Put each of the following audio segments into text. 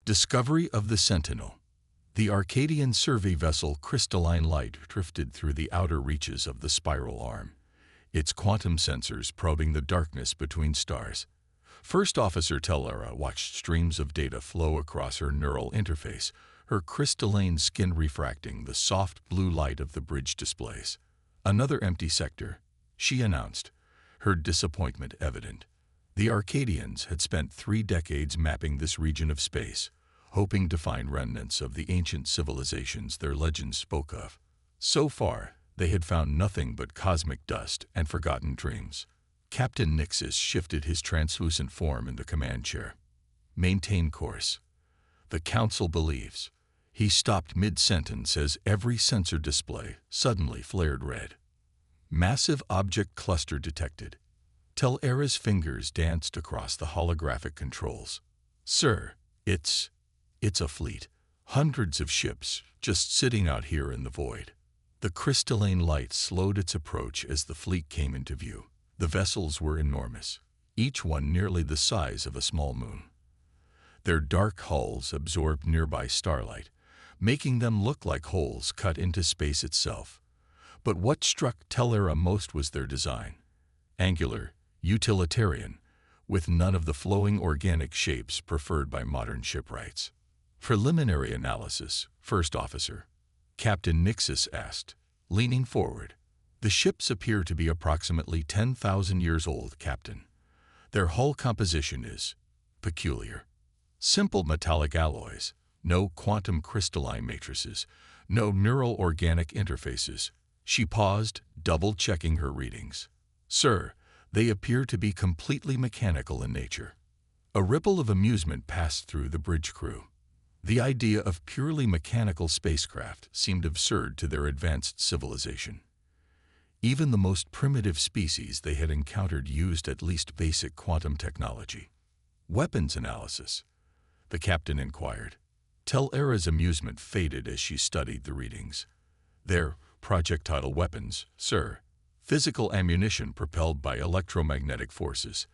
Discovery of the Sentinel. The Arcadian survey vessel Crystalline Light drifted through the outer reaches of the spiral arm, its quantum sensors probing the darkness between stars. First Officer Tellera watched streams of data flow across her neural interface, her crystalline skin refracting the soft blue light of the bridge displays. Another empty sector, she announced, her disappointment evident. The Arcadians had spent 3 decades mapping this region of space, hoping to find remnants of the ancient civilizations their legends spoke of. So far, they had found nothing but cosmic dust and forgotten dreams. Captain Nixis shifted his translucent form in the command chair. Maintain course. The Council believes. He stopped mid-sentence as every sensor display suddenly flared red. Massive object cluster detected. Tellera's fingers danced across the holographic controls. Sir, it's a fleet. Hundreds of ships just sitting out here in the void. The crystalline light slowed its approach as the fleet came into view. The vessels were enormous, each one nearly the size of a small moon. Their dark hulls absorbed nearby starlight, making them look like holes cut into space itself. But what struck Tellera most was their design. Angular, utilitarian, with none of the flowing organic shapes preferred by modern shipwrights. Preliminary analysis, First Officer. Captain Nixis asked, leaning forward. The ships appear to be approximately 10,000 years old, Captain. Their hull composition is peculiar. Simple metallic alloys, no quantum crystalline matrices, no neural organic interfaces. She paused, double-checking her readings. Sir, they appear to be completely mechanical in nature. A ripple of amusement passed through the bridge crew. The idea of purely mechanical spacecraft seemed absurd to their advanced civilization. Even the most primitive species they had encountered used at least basic quantum technology. Weapons analysis? The captain inquired. Tellera's amusement faded as she studied the readings. They're projectile weapons, sir. Physical ammunition propelled by electromagnetic forces.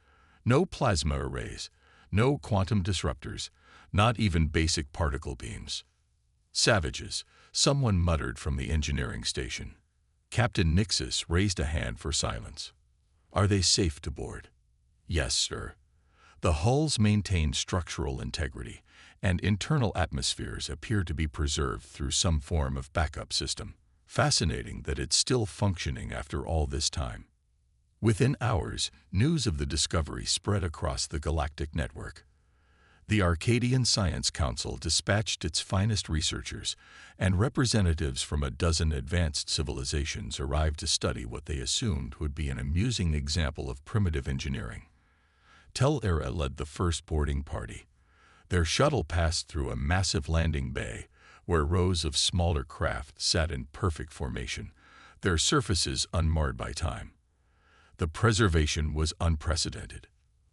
No plasma arrays, no quantum disruptors, not even basic particle beams. Savages, someone muttered from the engineering station. Captain Nixis raised a hand for silence. Are they safe to board? Yes, sir. The hulls maintain structural integrity, and internal atmospheres appear to be preserved through some form of backup system. Fascinating that it's still functioning after all this time. Within hours, news of the discovery spread across the galactic network. The Arcadian Science Council dispatched its finest researchers, and representatives from a dozen advanced civilizations arrived to study what they assumed would be an amusing example of primitive engineering. Tellera led the first boarding party. Their shuttle passed through a massive landing bay, where rows of smaller craft sat in perfect formation, their surfaces unmarred by time. The preservation was unprecedented.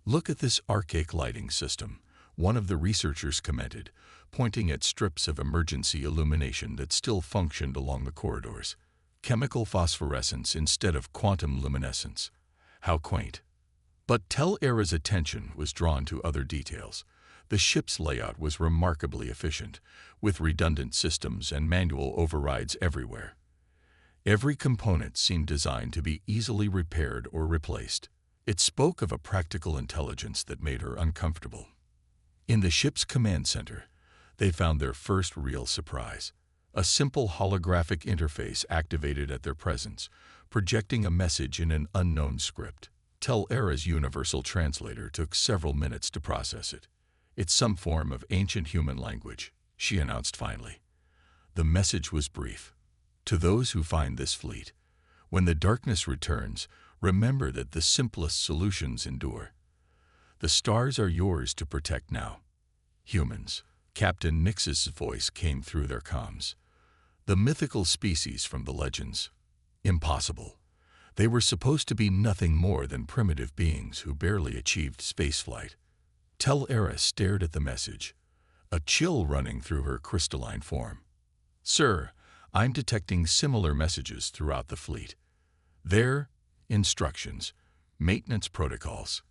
Look at this archaic lighting system, one of the researchers commented, pointing at strips of emergency illumination that still functioned along the corridors. Chemical phosphorescence instead of quantum luminescence. How quaint. But Tellera's attention was drawn to other details. The ship's layout was remarkably efficient, with redundant systems and manual overrides everywhere. Every component seemed designed to be easily repaired or replaced. It spoke of a practical intelligence that made her uncomfortable. In the ship's command center, they found their first real surprise. A simple holographic interface activated at their presence, projecting a message in an unknown script. Tellera's universal translator took several minutes to process it. It's some form of ancient human language, she announced finally. The message was brief. To those who find this fleet, when the darkness returns, remember that the simplest solutions endure. The stars are yours to protect now. Humans. Captain Nixis' voice came through their comms. The mythical species from the legends. Impossible. They were supposed to be nothing more than primitive beings who barely achieved spaceflight. Tellera stared at the message, a chill running through her crystalline form. Sir, I'm detecting similar messages throughout the fleet. Their instructions, maintenance protocols,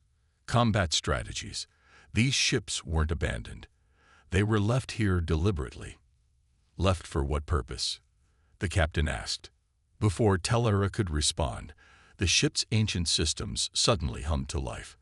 combat strategies. These ships weren't abandoned. They were left here deliberately. Left for what purpose? The captain asked. Before Tellera could respond, the ship's ancient systems suddenly hummed to life.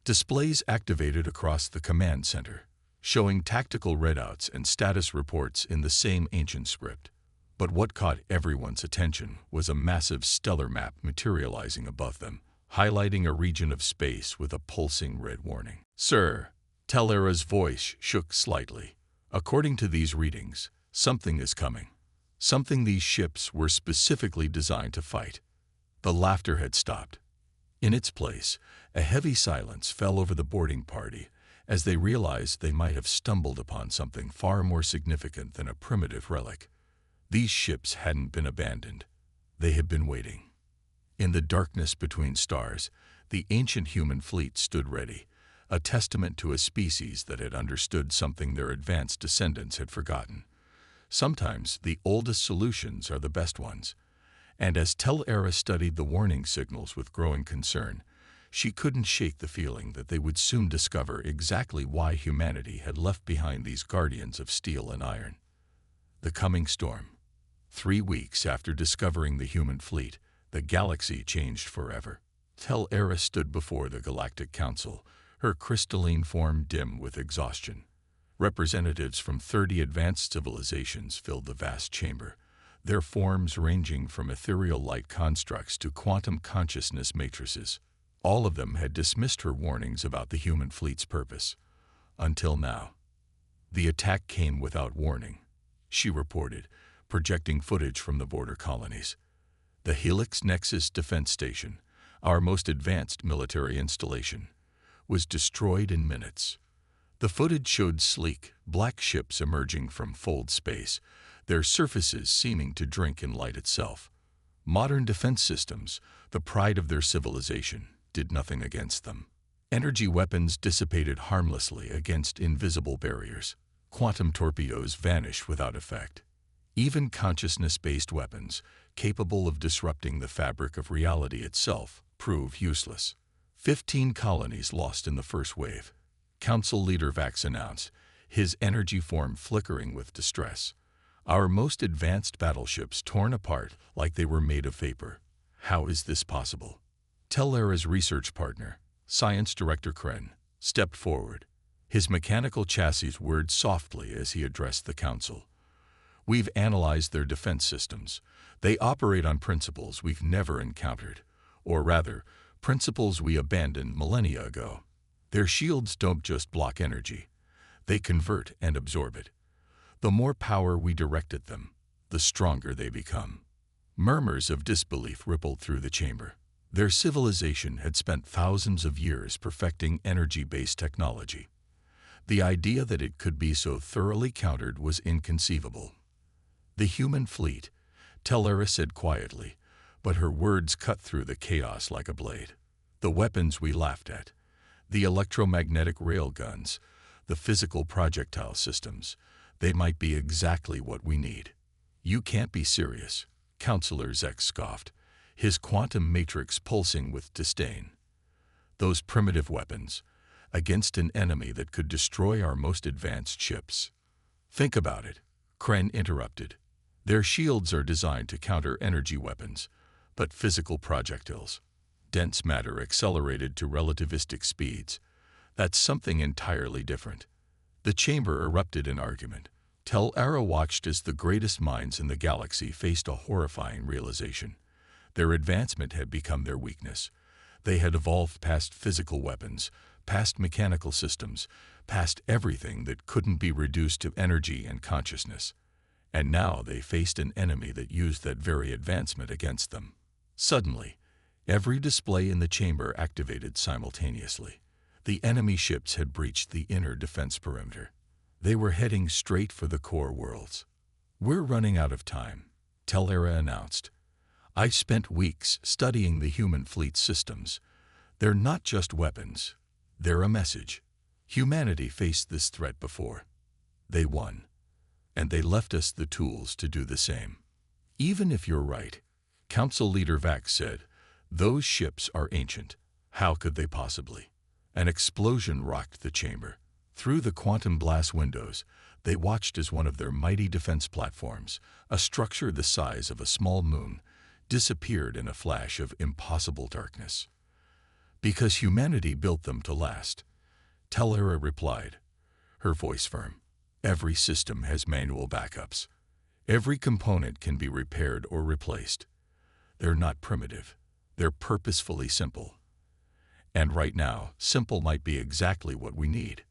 Displays activated across the command center, showing tactical readouts and status reports in the same ancient script. But what caught everyone's attention was a massive stellar map materializing above them, highlighting a region of space with a pulsing red warning. "Sir," Tellera's voice shook slightly. "According to these readings, something is coming. Something these ships were specifically designed to fight." The laughter had stopped. In its place, a heavy silence fell over the boarding party as they realized they might have stumbled upon something far more significant than a primitive relic. These ships hadn't been abandoned. They had been waiting. In the darkness between stars, the ancient human fleet stood ready, a testament to a species that had understood something their advanced descendants had forgotten. Sometimes the oldest solutions are the best ones. And as Tellera studied the warning signals with growing concern, she couldn't shake the feeling that they would soon discover exactly why humanity had left behind these guardians of steel and iron. The coming storm. 3 weeks after discovering the human fleet, the galaxy changed forever. Tellera stood before the Galactic Council, her crystalline form dim with exhaustion. Representatives from 30 advanced civilizations filled the vast chamber, their forms ranging from ethereal light constructs to quantum consciousness matrices. All of them had dismissed her warnings about the human fleet's purpose. Until now. "The attack came without warning," she reported, projecting footage from the border colonies. "The Helix Nexus Defense Station, our most advanced military installation, was destroyed in minutes." The footage showed sleek, black ships emerging from fold space, their surfaces seeming to drink in light itself. Modern defense systems, the pride of their civilization, did nothing against them. Energy weapons dissipated harmlessly against invisible barriers. Quantum torpedoes vanished without effect. Even consciousness-based weapons, capable of disrupting the fabric of reality itself, proved useless. 15 colonies lost in the first wave. Council Leader Vax announced, his energy form flickering with distress. "Our most advanced battleships torn apart like they were made of vapor. How is this possible?" Tellera's research partner, Science Director Kren, stepped forward. His mechanical chassis whirred softly as he addressed the council. "We've analyzed their defense systems. They operate on principles we've never encountered, or rather, principles we abandoned millennia ago. Their shields don't just block energy. They convert and absorb it. The more power we direct at them, the stronger they become." Murmurs of disbelief rippled through the chamber. Their civilization had spent thousands of years perfecting energy-based technology. The idea that it could be so thoroughly countered was inconceivable. "The human fleet," Tellera said quietly, but her words cut through the chaos like a blade. "The weapons we laughed at, the electromagnetic railguns, the physical projectile systems, they might be exactly what we need." "You can't be serious," Counselor Zek scoffed, his quantum matrix pulsing with disdain. "Those primitive weapons, against an enemy that could destroy our most advanced ships." "Think about it," Kren interrupted. "Their shields are designed to counter energy weapons, but physical projectiles, dense matter accelerated to relativistic speeds, that's something entirely different." The chamber erupted in argument. Tellera watched as the greatest minds in the galaxy faced a horrifying realization. Their advancement had become their weakness. They had evolved past physical weapons, past mechanical systems, past everything that couldn't be reduced to energy and consciousness. And now they faced an enemy that used that very advancement against them. Suddenly, every display in the chamber activated simultaneously. The enemy ships had breached the inner defense perimeter. They were heading straight for the core worlds. "We're running out of time," Tellera announced. "I spent weeks studying the human fleet systems. They're not just weapons. They're a message. Humanity faced this threat before. They won. And they left us the tools to do the same." "Even if you're right," Council Leader Vax said, "those ships are ancient. How could they possibly?" An explosion rocked the chamber. Through the quantum glass windows, they watched as one of their mighty defense platforms, a structure the size of a small moon, disappeared in a flash of impossible darkness. Because humanity built them to last, Tellera replied, her voice firm. Every system has manual backups. Every component can be repaired or replaced. They're not primitive. They're purposefully simple. And right now, simple might be exactly what we need.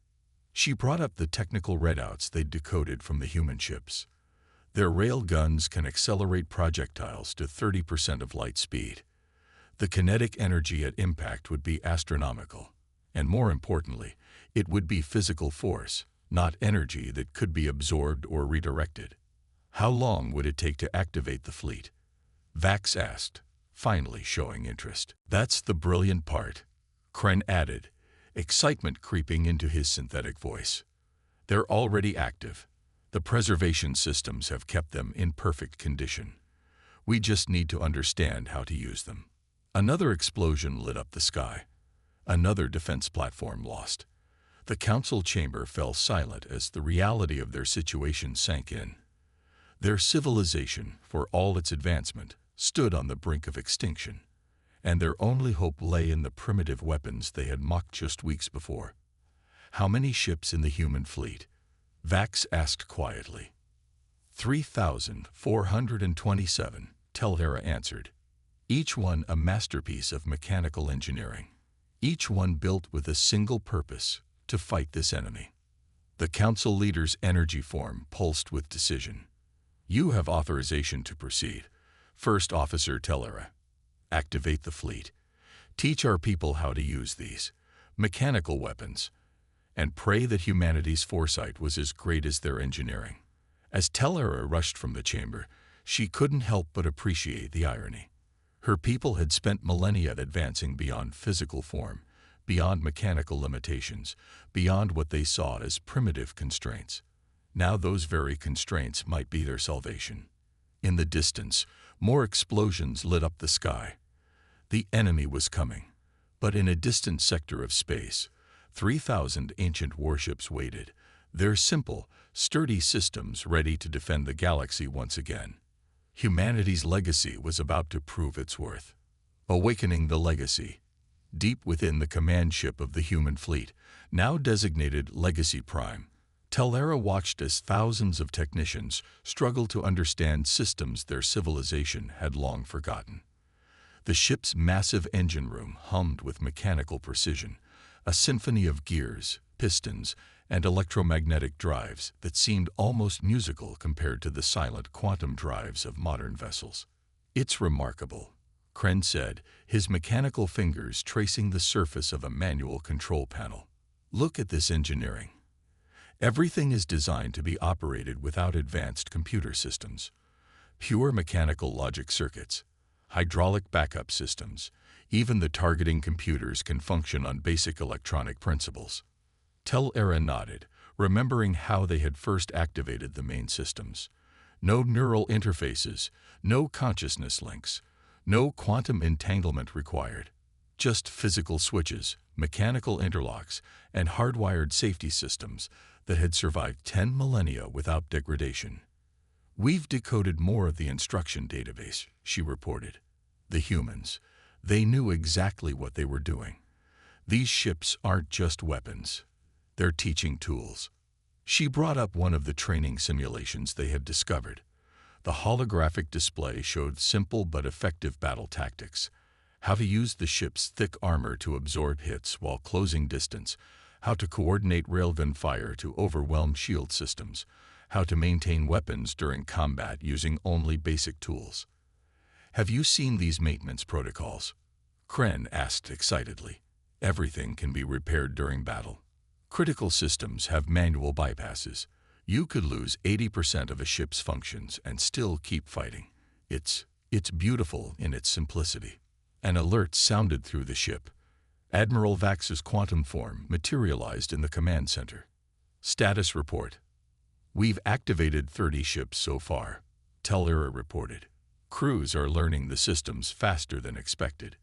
She brought up the technical readouts they'd decoded from the human ships. Their rail guns can accelerate projectiles to 30% of light speed. The kinetic energy at impact would be astronomical. And more importantly, it would be physical force, not energy that could be absorbed or redirected. How long would it take to activate the fleet? Vax asked, finally showing interest. That's the brilliant part, Kren added, excitement creeping into his synthetic voice. They're already active. The preservation systems have kept them in perfect condition. We just need to understand how to use them. Another explosion lit up the sky. Another defense platform lost. The council chamber fell silent as the reality of their situation sank in. Their civilization, for all its advancement, stood on the brink of extinction, and their only hope lay in the primitive weapons they had mocked just weeks before. How many ships in the human fleet? Vax asked quietly. 3,427, Tellera answered. Each one a masterpiece of mechanical engineering. Each one built with a single purpose, to fight this enemy. The council leader's energy form pulsed with decision. You have authorization to proceed. First Officer Tellera. Activate the fleet. Teach our people how to use these mechanical weapons, and pray that humanity's foresight was as great as their engineering. As Tellera rushed from the chamber, she couldn't help but appreciate the irony. Her people had spent millennia advancing beyond physical form, beyond mechanical limitations, beyond what they saw as primitive constraints. Now those very constraints might be their salvation. In the distance, more explosions lit up the sky. The enemy was coming, but in a distant sector of space, 3,000 ancient warships waited, their simple, sturdy systems ready to defend the galaxy once again. Humanity's legacy was about to prove its worth. Awakening the legacy. Deep within the command ship of the human fleet, now designated Legacy Prime, Tellera watched as thousands of technicians struggled to understand systems their civilization had long forgotten. The ship's massive engine room hummed with mechanical precision, a symphony of gears, pistons, and electromagnetic drives that seemed almost musical compared to the silent quantum drives of modern vessels. It's remarkable, Kren said, his mechanical fingers tracing the surface of a manual control panel. Look at this engineering. Everything is designed to be operated without advanced computer systems. Pure mechanical logic circuits, hydraulic backup systems, even the targeting computers can function on basic electronic principles. Tellera nodded, remembering how they had first activated the main systems. No neural interfaces, no consciousness links, no quantum entanglement required. Just physical switches, mechanical interlocks, and hardwired safety systems that had survived 10 millennia without degradation. We've decoded more of the instruction database, she reported. The humans, they knew exactly what they were doing. These ships aren't just weapons. They're teaching tools. She brought up one of the training simulations they had discovered. The holographic display showed simple but effective battle tactics. How to use the ship's thick armor to absorb hits while closing distance, how to coordinate railgun fire to overwhelm shield systems, how to maintain weapons during combat using only basic tools. Have you seen these maintenance protocols? Kren asked excitedly. Everything can be repaired during battle. Critical systems have manual bypasses. You could lose 80% of a ship's functions and still keep fighting. It's beautiful in its simplicity. An alert sounded through the ship. Admiral Vax's quantum form materialized in the command center. Status report. We've activated 30 ships so far, Tellera reported. Crews are learning the systems faster than expected.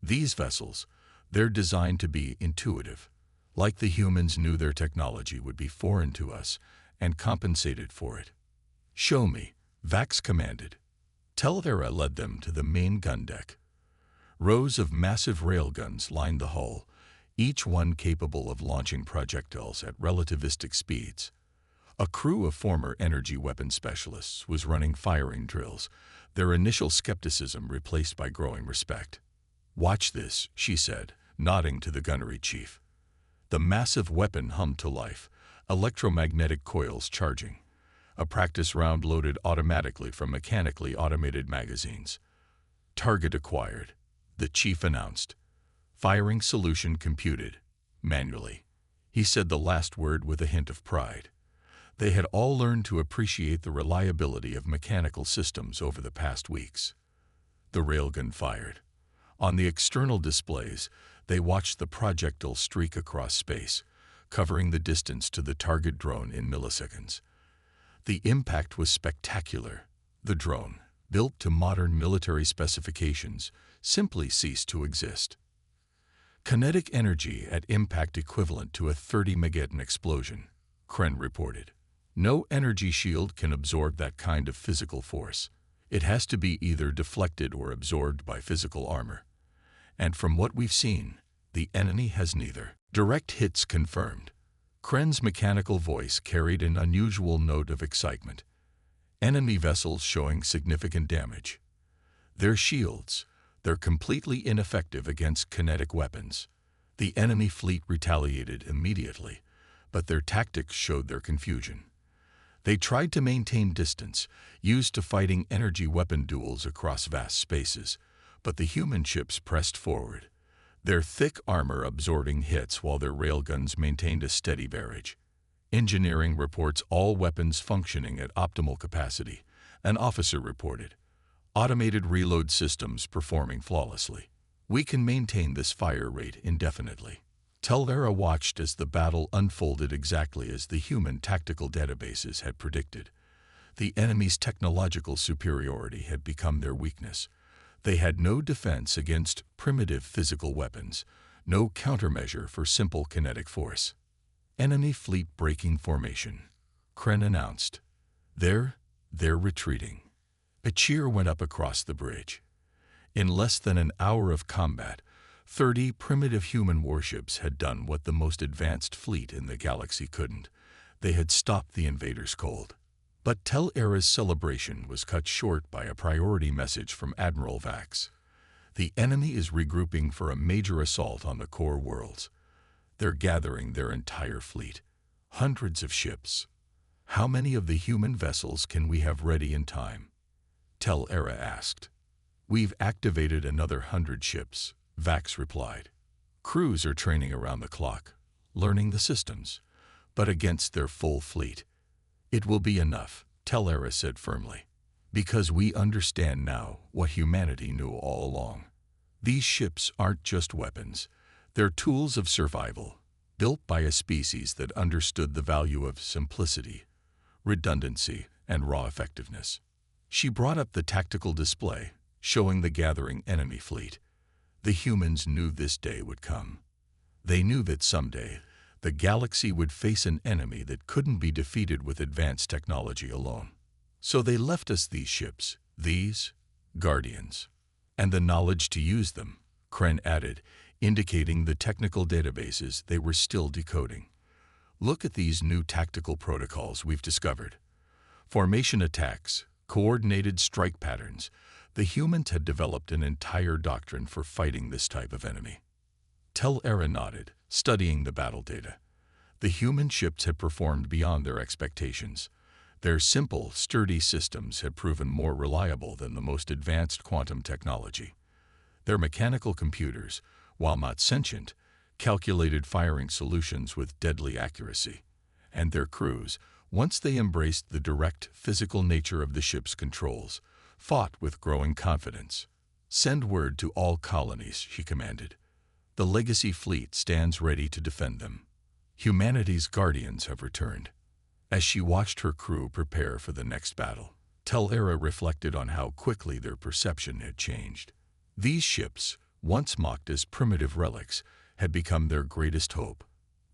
These vessels, they're designed to be intuitive, Like the humans knew their technology would be foreign to us and compensated for it. "Show me," Vax commanded. Tel'Thera led them to the main gun deck. Rows of massive railguns lined the hull, each one capable of launching projectiles at relativistic speeds. A crew of former energy weapon specialists was running firing drills, their initial skepticism replaced by growing respect. "Watch this," she said, nodding to the gunnery chief. The massive weapon hummed to life, electromagnetic coils charging. A practice round loaded automatically from mechanically automated magazines. "Target acquired," the chief announced. "Firing solution computed, manually." He said the last word with a hint of pride. They had all learned to appreciate the reliability of mechanical systems over the past weeks. The railgun fired. On the external displays, they watched the projectile streak across space, covering the distance to the target drone in milliseconds. The impact was spectacular. The drone, built to modern military specifications, simply ceased to exist. Kinetic energy at impact equivalent to a 30-megaton explosion, Kren reported. No energy shield can absorb that kind of physical force. It has to be either deflected or absorbed by physical armor. And from what we've seen, the enemy has neither. Direct hits confirmed. Kren's mechanical voice carried an unusual note of excitement. Enemy vessels showing significant damage. Their shields, they're completely ineffective against kinetic weapons. The enemy fleet retaliated immediately, but their tactics showed their confusion. They tried to maintain distance, used to fighting energy weapon duels across vast spaces, but the human ships pressed forward, their thick armor absorbing hits while their railguns maintained a steady barrage. Engineering reports all weapons functioning at optimal capacity, an officer reported. Automated reload systems performing flawlessly. "We can maintain this fire rate indefinitely." Tel'Thera watched as the battle unfolded exactly as the human tactical databases had predicted. The enemy's technological superiority had become their weakness. They had no defense against primitive physical weapons, no countermeasure for simple kinetic force. "Enemy fleet breaking formation," Kren announced. They're retreating." A cheer went up across the bridge. In less than an hour of combat, 30 primitive human warships had done what the most advanced fleet in the galaxy couldn't. They had stopped the invaders cold. But Tel'Thera's celebration was cut short by a priority message from Admiral Vax. "The enemy is regrouping for a major assault on the core worlds. They're gathering their entire fleet. Hundreds of ships. How many of the human vessels can we have ready in time?" Tel'Thera asked. "We've activated another 100 ships," Vax replied. "Crews are training around the clock, learning the systems, but against their full fleet. It will be enough," Tel'Thera said firmly, "because we understand now what humanity knew all along. These ships aren't just weapons. They're tools of survival, built by a species that understood the value of simplicity, redundancy, and raw effectiveness." She brought up the tactical display, showing the gathering enemy fleet. The humans knew this day would come. They knew that someday, the galaxy would face an enemy that couldn't be defeated with advanced technology alone. "So they left us these ships, these guardians. And the knowledge to use them," Kren added, indicating the technical databases they were still decoding. "Look at these new tactical protocols we've discovered. Formation attacks, coordinated strike patterns. The humans had developed an entire doctrine for fighting this type of enemy." Tel'Thera nodded, studying the battle data. The human ships had performed beyond their expectations. Their simple, sturdy systems had proven more reliable than the most advanced quantum technology. Their mechanical computers, while not sentient, calculated firing solutions with deadly accuracy. And their crews, once they embraced the direct physical nature of the ship's controls, fought with growing confidence. "Send word to all colonies," she commanded. "The Legacy Fleet stands ready to defend them. Humanity's guardians have returned." As she watched her crew prepare for the next battle, Tel'Thera reflected on how quickly their perception had changed. These ships, once mocked as primitive relics, had become their greatest hope.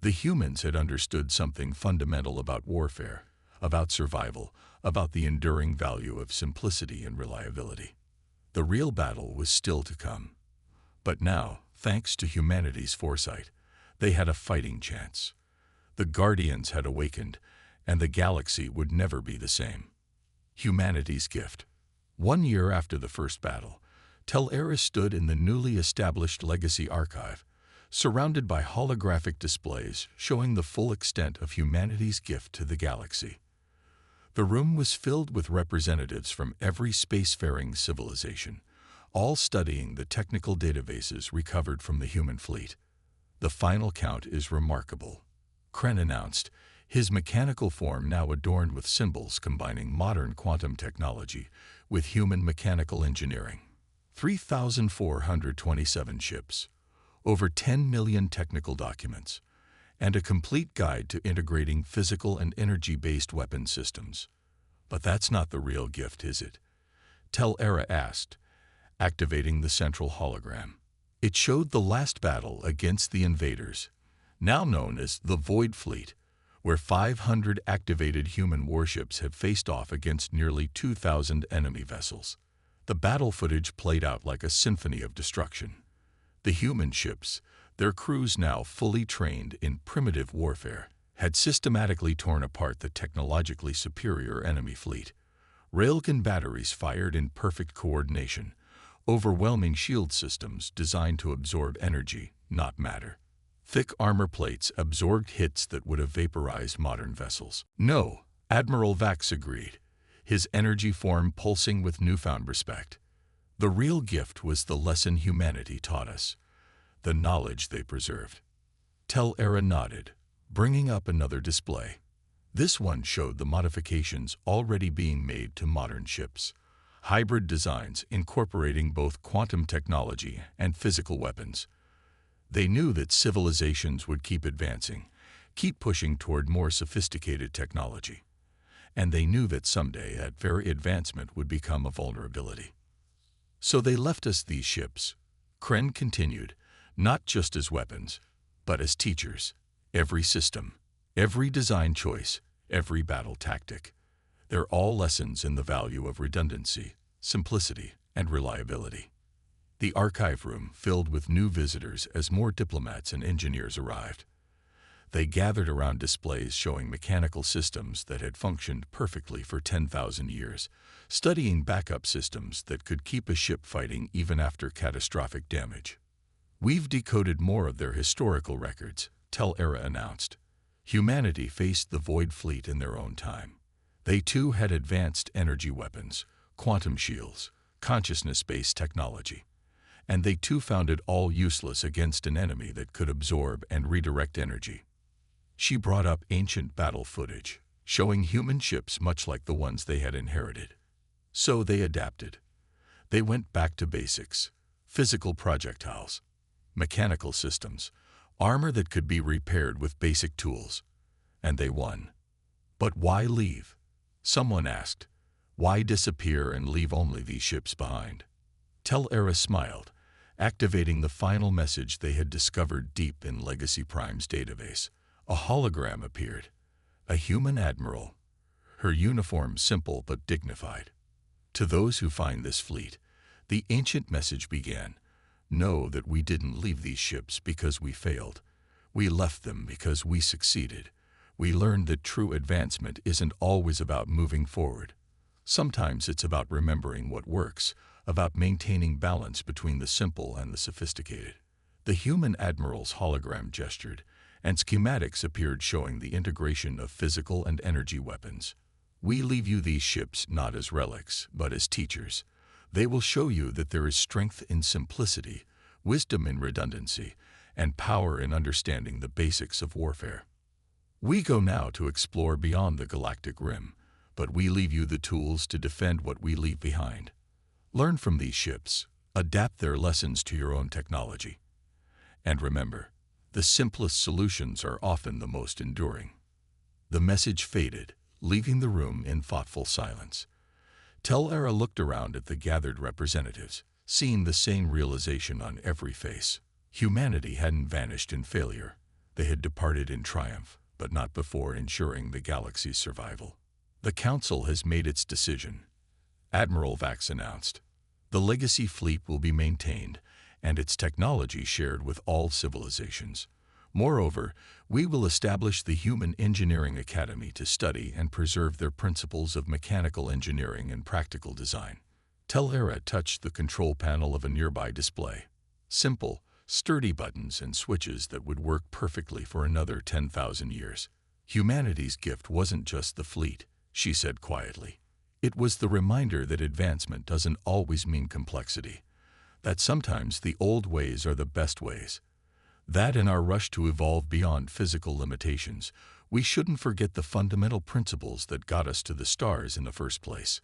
The humans had understood something fundamental about warfare, about survival, about the enduring value of simplicity and reliability. The real battle was still to come. But now, thanks to humanity's foresight, they had a fighting chance. The Guardians had awakened, and the galaxy would never be the same. Humanity's gift. 1 year after the first battle, Tel-Era stood in the newly established Legacy Archive, surrounded by holographic displays showing the full extent of humanity's gift to the galaxy. The room was filled with representatives from every spacefaring civilization, all studying the technical databases recovered from the human fleet. The final count is remarkable. Kren announced, his mechanical form now adorned with symbols combining modern quantum technology with human mechanical engineering. 3,427 ships, over 10 million technical documents, and a complete guide to integrating physical and energy-based weapon systems. But that's not the real gift, is it? Tel-Era asked, activating the central hologram. It showed the last battle against the invaders, now known as the Void Fleet, where 500 activated human warships have faced off against nearly 2,000 enemy vessels. The battle footage played out like a symphony of destruction. The human ships, their crews now fully trained in primitive warfare, had systematically torn apart the technologically superior enemy fleet. Railgun batteries fired in perfect coordination, overwhelming shield systems designed to absorb energy, not matter. Thick armor plates absorbed hits that would have vaporized modern vessels. No, Admiral Vax agreed, his energy form pulsing with newfound respect. The real gift was the lesson humanity taught us, the knowledge they preserved. Tel-Era nodded, bringing up another display. This one showed the modifications already being made to modern ships, hybrid designs incorporating both quantum technology and physical weapons. They knew that civilizations would keep advancing, keep pushing toward more sophisticated technology. And they knew that someday that very advancement would become a vulnerability. So they left us these ships, Kren continued, not just as weapons, but as teachers. Every system, every design choice, every battle tactic. They're all lessons in the value of redundancy, simplicity, and reliability. The archive room filled with new visitors as more diplomats and engineers arrived. They gathered around displays showing mechanical systems that had functioned perfectly for 10,000 years, studying backup systems that could keep a ship fighting even after catastrophic damage. We've decoded more of their historical records, Tel-Era announced. Humanity faced the Void Fleet in their own time. They too had advanced energy weapons, quantum shields, consciousness-based technology. And they too found it all useless against an enemy that could absorb and redirect energy. She brought up ancient battle footage, showing human ships much like the ones they had inherited. So they adapted. They went back to basics, physical projectiles, mechanical systems, armor that could be repaired with basic tools. And they won. But why leave? Someone asked. Why disappear and leave only these ships behind? Tel-Era smiled, activating the final message they had discovered deep in Legacy Prime's database. A hologram appeared, a human admiral, her uniform simple but dignified. To those who find this fleet, the ancient message began, know that we didn't leave these ships because we failed. We left them because we succeeded. We learned that true advancement isn't always about moving forward. Sometimes it's about remembering what works, about maintaining balance between the simple and the sophisticated. The human admiral's hologram gestured, and schematics appeared showing the integration of physical and energy weapons. We leave you these ships not as relics, but as teachers. They will show you that there is strength in simplicity, wisdom in redundancy, and power in understanding the basics of warfare. We go now to explore beyond the galactic rim, but we leave you the tools to defend what we leave behind. Learn from these ships, adapt their lessons to your own technology. And remember, the simplest solutions are often the most enduring. The message faded, leaving the room in thoughtful silence. Tel-Era looked around at the gathered representatives, seeing the same realization on every face. Humanity hadn't vanished in failure. They had departed in triumph, but not before ensuring the galaxy's survival. The Council has made its decision, Admiral Vax announced. The Legacy Fleet will be maintained, and its technology shared with all civilizations. Moreover, we will establish the Human Engineering Academy to study and preserve their principles of mechanical engineering and practical design. Telera touched the control panel of a nearby display. Simple, sturdy buttons and switches that would work perfectly for another 10,000 years. Humanity's gift wasn't just the fleet, she said quietly. It was the reminder that advancement doesn't always mean complexity, that sometimes the old ways are the best ways. That in our rush to evolve beyond physical limitations, we shouldn't forget the fundamental principles that got us to the stars in the first place.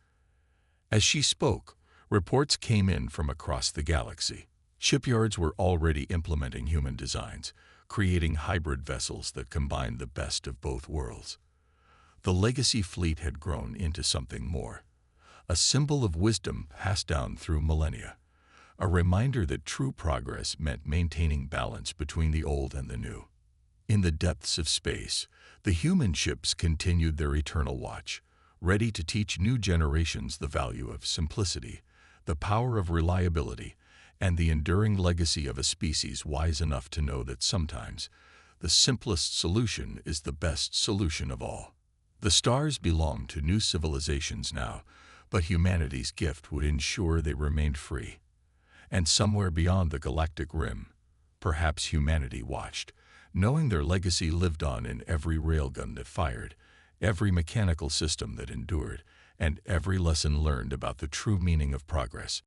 As she spoke, reports came in from across the galaxy. Shipyards were already implementing human designs, creating hybrid vessels that combined the best of both worlds. The Legacy Fleet had grown into something more, a symbol of wisdom passed down through millennia, a reminder that true progress meant maintaining balance between the old and the new. In the depths of space, the human ships continued their eternal watch, ready to teach new generations the value of simplicity, the power of reliability, and the enduring legacy of a species wise enough to know that sometimes the simplest solution is the best solution of all. The stars belonged to new civilizations now, but humanity's gift would ensure they remained free. And somewhere beyond the galactic rim, perhaps humanity watched, knowing their legacy lived on in every railgun that fired, every mechanical system that endured, and every lesson learned about the true meaning of progress.